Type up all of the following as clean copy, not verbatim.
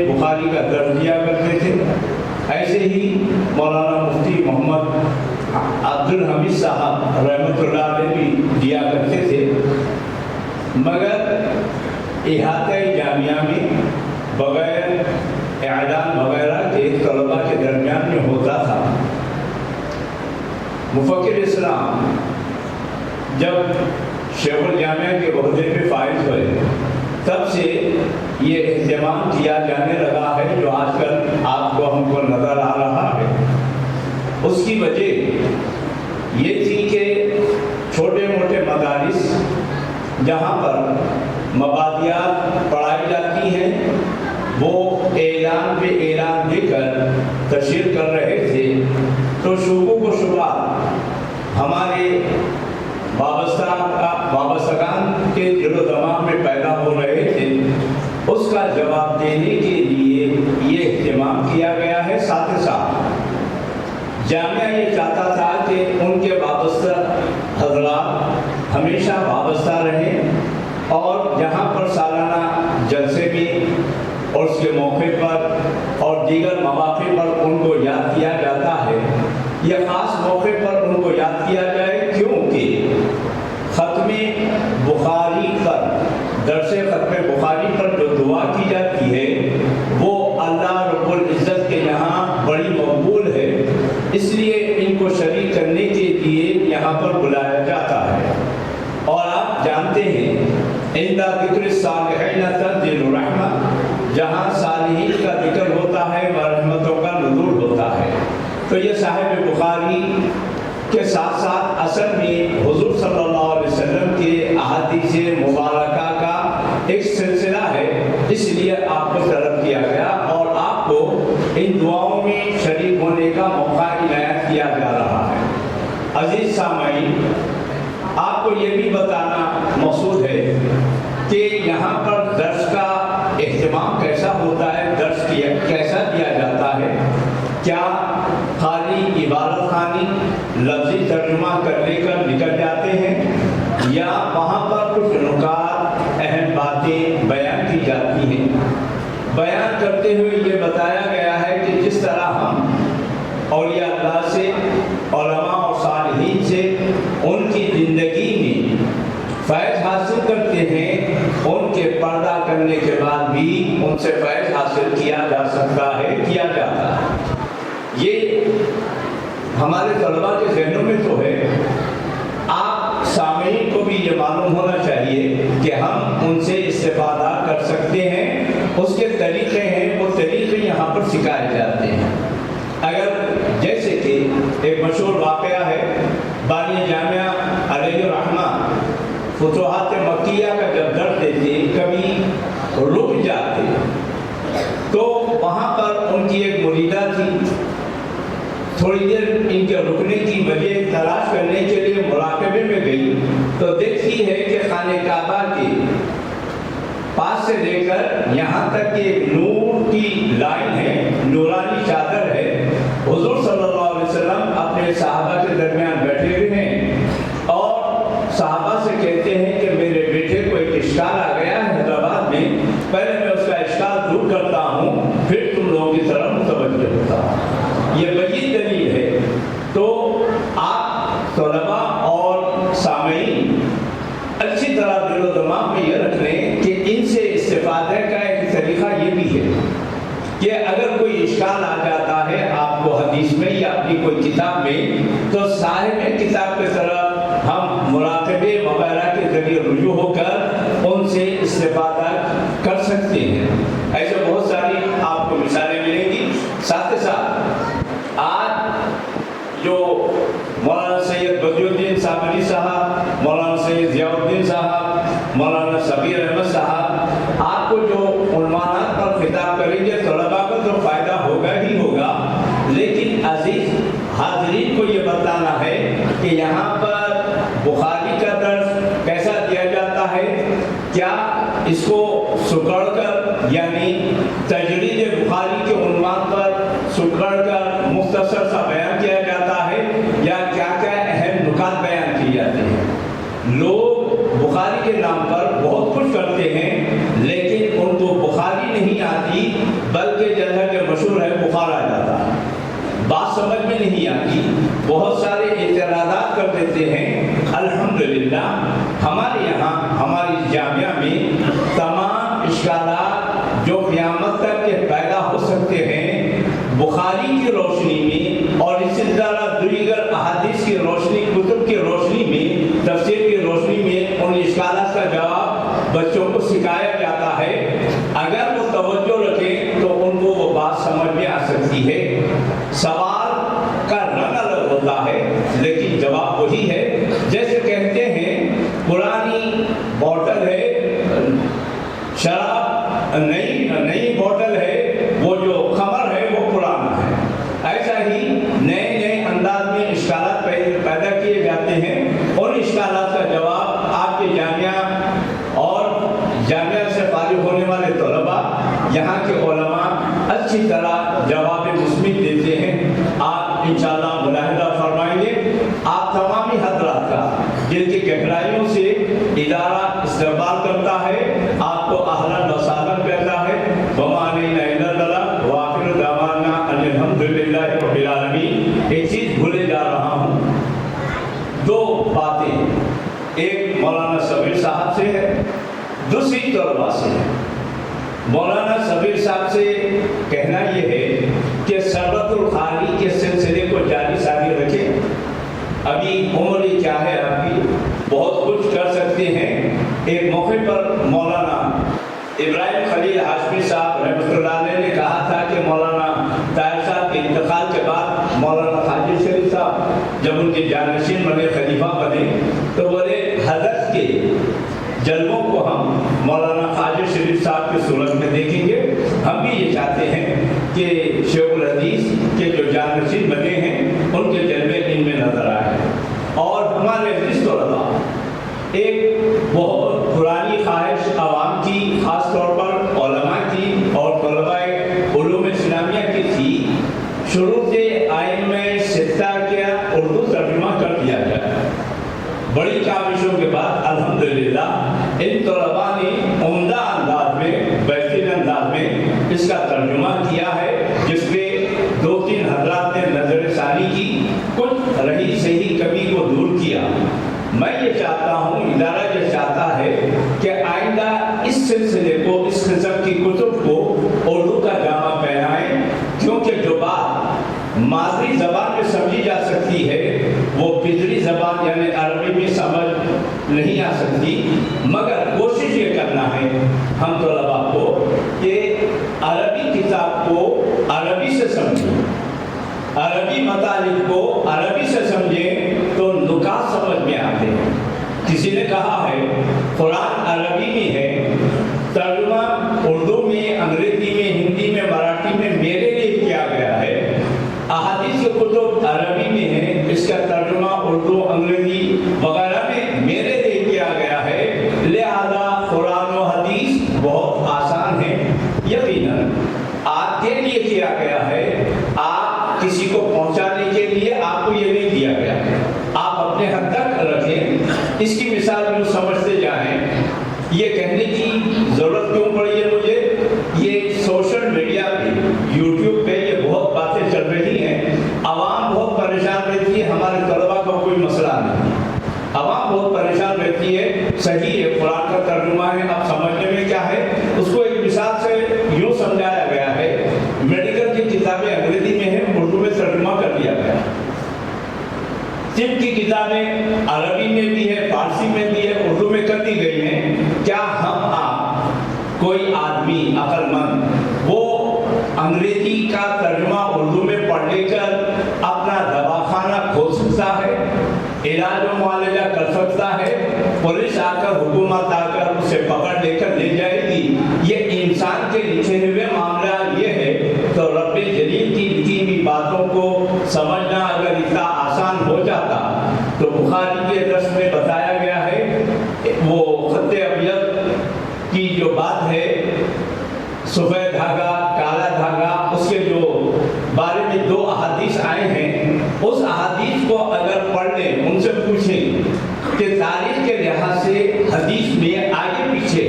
بخاری کا درس دیا کرتے تھے. ایسے ہی مولانا مفتی محمد عبدالحمید صاحب رحمۃ اللہ علیہ بھی دیا کرتے تھے. مگر احاطۂ جامعہ میں بغیر اعلان وغیرہ کے طلباء کے درمیان میں ہوتا تھا. مفکر اسلام جب شیخ الجامعہ کے عہدے پہ فائز ہوئے تب سے یہ اہتمام کیا جانے لگا ہے جو آج کل آپ کو ہم کو نظر آ رہا ہے. اس کی وجہ یہ تھی کہ چھوٹے موٹے مدارس جہاں پر مبادیات پڑھائی جاتی ہیں وہ اعلان پہ اعلان دے کر تشہیر کر رہے تھے تو شعبوں کو شعبہ ہمارے وابستگان کے دل و دماغ میں پیدا ہو رہے تھے. اس کا جواب دینے کے لیے یہ اہتمام کیا گیا ہے. ساتھ ہی ساتھ جامعہ یہ چاہتا تھا کہ ان کے وابستہ حضرات ہمیشہ وابستہ رہیں اور جہاں پر سالانہ جلسے میں اور اس کے موقع پر اور دیگر مواقع پر ان کو یاد کیا جاتا ہے یہ خاص موقع پر ان کو یاد کیا جائے کیونکہ ختم بخاری پر درس ختم بخاری پر جو دعا کی جاتی ہے وہ اللہ رب العزت کے یہاں بڑی مقبول ہے. اس لیے ان کو شریک کرنے کے لیے یہاں پر بلایا جاتا ہے. اور آپ جانتے ہیں عند ذکر الصالحین تنزل الرحمہ جہاں صالحین کا ذکر ہوتا ہے رحمتوں کا نزول ہوتا ہے. تو یہ صاحب بخاری کے ساتھ ساتھ اصل میں حضور صلی اللہ علیہ وسلم کے احادیث مبارکہ کا ایک سلسلہ ہے. اس لیے آپ کو طلب کیا گیا اور آپ کو ان دعاؤں میں شریک ہونے کا موقع عنایت کیا جا رہا ہے. عزیز سامعین آپ کو یہ بھی بتانا مقصود ہے کہ یہاں پر درس کا اہتمام کیسا ہوتا ہے, درس کیسا دیا جاتا ہے. کیا خالی عبارت خوانی لفظی ترجمہ کر لے کر نکل جاتے ہیں یا وہاں پر کچھ نکات اہم باتیں بیان کی جاتی ہیں. بیان کرتے ہوئے یہ بتایا گیا ہے کہ جس طرح ہم اولیاء اللہ سے علماء اور صالحین سے ان کی زندگی میں فیض حاصل کرتے ہیں ان کے پردہ کرنے کے بعد بھی ان سے فیض حاصل کیا جا سکتا ہے, کیا جاتا ہے. یہ ہمارے طلباء کے ذہنوں میں تو ہے. آپ سامعین کو بھی یہ معلوم ہونا چاہیے کہ ہم ان سے استفادہ کر سکتے ہیں. اس کے طریقے ہیں وہ طریقے یہاں پر سکھائے جاتے ہیں. اگر جیسے کہ ایک مشہور واقعہ ہے بانی جامعہ علیہ الرحمہ فتوحات مکیہ کا جب درس دیتے کبھی رک جاتے تو وہاں پر ان کی ایک مریدہ تھی. تھوڑی دیر ان کے رکنے کی وجہ تلاش کرنے کے لیے مراقبے میں گئی تو دیکھتی ہے کہ خانہ کعبہ کے پاس سے لے کر یہاں تک کہ نور کی لائن ہے, نورانی چادر ہے. حضور صلی اللہ علیہ وسلم اپنے صحابہ کے درمیان بیٹھے ہوئے ہیں اور صحابہ سے کہتے ہیں کہ میرے بیٹے کو ایک اشکال آ گیا ہے حیدرآباد میں, پہلے میں اس کا اشکال دور کرتا ہوں پھر تم لوگوں کی طرف متوجہ ہوتا ہوں. یہ وہی دلیل ہے. تو آپ طلباء اور سامعین اچھی طرح دل و دماغ میں یہ رکھ لیں کہ ان سے استفادے کا ایک طریقہ یہ بھی ہے کہ اگر کوئی اشکال آ جاتا ہے آپ کو حدیث میں یا اپنی کوئی کتاب میں تو صاحب کتاب کی طرف ہم مراقبے وغیرہ کے ذریعے رجوع ہو کر ان سے استفادہ کر سکتے ہیں. ایسے بہت ساری آپ کو مثالیں ملیں گی. ساتھ ہی ساتھ آج جو مولانا سید بدی الدین صابری صاحب, مولانا سید ضیاء الدین صاحب, مولانا شبیر احمد صاحب آپ کو جو عنوانات پر خطاب کریں گے طلباء کو تو فائدہ ہوگا ہی ہوگا, لیکن عزیز حاضرین کو یہ بتانا ہے کہ یہاں پر بخاری کا درس کیسا دیا جاتا ہے. کیا اس کو سکڑ کر یعنی تجرید بخاری کے عنوان پر سکڑ کر مختصر سا بیان کیا جاتا ہے یا کیا کیا اہم نکات بیان کیے جاتے ہیں. لوگ بخاری کے نام پر بہت کچھ کرتے ہیں لیکن ان کو بخاری نہیں آتی ہے بخار آ جاتا ہے، بات سمجھ میں نہیں آتی، بہت سارے اعتراضات کر دیتے ہیں۔ الحمدللہ ہمارے یہاں ہماری جامعہ میں تمام اشکالات جو قیامت تک کے پیدا ہو سکتے ہیں بخاری کی روشنی میں اور اسی طرح دیگر احادیث کی روشنی، کتب کی روشنی میں، تفسیر کی روشنی میں ان اشکالات کا جواب بچوں کو سکھایا جاتا ہے۔ اگر وہ توجہ رکھیں تو ان کو وہ بات سمجھ میں آ سکتی ہے۔ سوال کا رنگ الگ ہوتا ہے لیکن جواب وہی ہے۔ جیسے کہتے ہیں پرانی بوتل ہے شراب، نئی بوتل ہے، وہ جو خمر ہے وہ پرانا ہے۔ ایسا ہی نئے انداز میں اشکالات پیدا کیے جاتے ہیں، اور اشکالات کا جواب آپ کے جامعہ اور جامعہ سے فارغ ہونے والے طلباء، یہاں کے علماء اچھی طرح جواب مثبت دیتے ہیں۔ آپ انشاءاللہ ملاحظہ فرمائیں گے، آپ تمامی حضرات کا دل کی گہرائیوں سے ادارہ استقبال کرتا ہے، آپ کو اہلاً و سہلاً کہتا ہے۔ وما علینا الا البلاغ وآخر دعوانا ان الحمدللہ رب العالمین۔ ایک چیز بھولے جا رہا ہوں، دو باتیں، ایک مولانا صبیر صاحب سے ہے، دوسری طلباء سے ہے۔ مولانا صبیر صاحب سے کہنا یہ ہے کہ سربت الخاری کے سلسلے کو جاری ساری رکھیں۔ ابھی عمر کیا ہے آپ کی، بہت کچھ کر سکتے ہیں۔ ایک موقع پر مولانا ابراہیم خلیل ہاشمی صاحب رحمۃ اللہ علیہ نے کہا تھا کہ مولانا طاہر صاحب کے انتقال کے بعد مولانا خواجہ شریف صاحب جب ان کے جانشین بنے، خلیفہ بنے، تو بولے حضرت کے جلووں کو ہم مولانا خواجہ شریف صاحب کی صورت میں دیکھیں گے۔ ہم بھی یہ چاہتے ہیں کہ شیخ الحدیث کے جو جانشین بنے ہیں ان کے جلوے ان میں نظر آئے۔ اور ہمارے عزیز طلباء، ایک بہت پرانی خواہش عوام کی، خاص طور پر علماء کی اور طلباء علوم اسلامیہ کی تھی، شروع سے ائمہ ستہ کا اردو ترجمہ کر دیا جائے۔ بڑی کاوشوں کے بعد الحمدللہ ان طلباء نے عمدہ انداز میں، بہترین انداز میں اس کا ترجمہ کیا ہے، جس پہ 2-3 حضرات نے نظر ثانی کی، کچھ رہی صحیح کمی کو دور کیا۔ میں یہ چاہتا ہوں، ادارہ یہ چاہتا ہے کہ آئندہ اس سلسلے کو، اس قسم کی کتب کو اردو کا جامہ پہنائیں، کیونکہ جو بات مادری زبان میں سمجھی جا سکتی ہے وہ پدری زبان یعنی عربی میں سمجھ نہیں آ سکتی۔ مگر کوشش یہ کرنا ہے ہم طلباء کو کہ عربی کتاب کو عربی سے سمجھیں، عربی مطالب کو عربی سے سمجھیں تو نکات سمجھ میں آتے ہیں۔ کسی نے کہا ہے قرآن عربی میں ہے، ترجمہ اردو میں، انگریزی میں، ہندی میں، مراٹھی میں میرے لیے کیا گیا ہے۔ احادیث کی کتب عربی میں ہے، اس کا ترجمہ اردو، انگریزی وغیرہ میں میرے لیے کیا گیا ہے، لہذا قرآن و حدیث بہت آسان ہے۔ یقیناً آپ کے لیے کیا گیا ہے، آپ کسی کو پہنچانے کے لیے آپ کو یہ نہیں دیا گیا، آپ اپنے حد تک رکھیں۔ اس کی مثال میں سمجھتے جائیں، یہ کہنے کی ضرورت کیوں پڑی ہے مجھے، یہ سوشل میڈیا پہ، یوٹیوب پہ یہ بہت باتیں چل رہی ہیں، عوام بہت پریشان رہتی ہے، ہمارے طلباء کا کوئی مسئلہ نہیں، عوام بہت پریشان رہتی ہے۔ صحیح ہے، قرآن کا ترجمہ ہے، اب سمجھنے میں کیا ہے، اس کو ایک مثال سے یوں سمجھایا گیا ہے، میڈیکل کی کتابیں انگریزی میں ہیں، اردو میں ترجمہ کر دیا گیا، طب کی کتابیں عربی میں بھی ہے، فارسی میں بھی ہے، اردو میں کر دی گئی ہیں۔ کیا ہم آپ کوئی آدمی عقل مند وہ انگریزی کا ترجمہ اردو میں پڑھ لے کر اپنا دواخانہ کھول سکتا ہے، علاج و معالجہ کر سکتا ہے؟ پولیس آ کر، حکومت آ کر اسے پکڑ لے کر لے جائے گی؟ یہ انسان کے لکھے ہوئے معاملہ یہ ہے، تو رب جلیل کی لکھی ہوئی باتوں کو سمجھنا اگر اتنا آسان ہو جاتا تو بخاری کے درس میں بتایا گیا ہے، وہ خط ابیض کی جو بات ہے، سفید دھاگا، کالا دھاگا، اس کے جو بارے میں 2 احادیث آئے ہیں، اس احادیث کو اگر پڑھ لیں، ان سے پوچھیں کہ تاریخ کے لحاظ سے حدیث میں آگے پیچھے،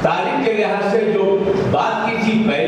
تاریخ کے لحاظ سے جو بات کی تھی پہلے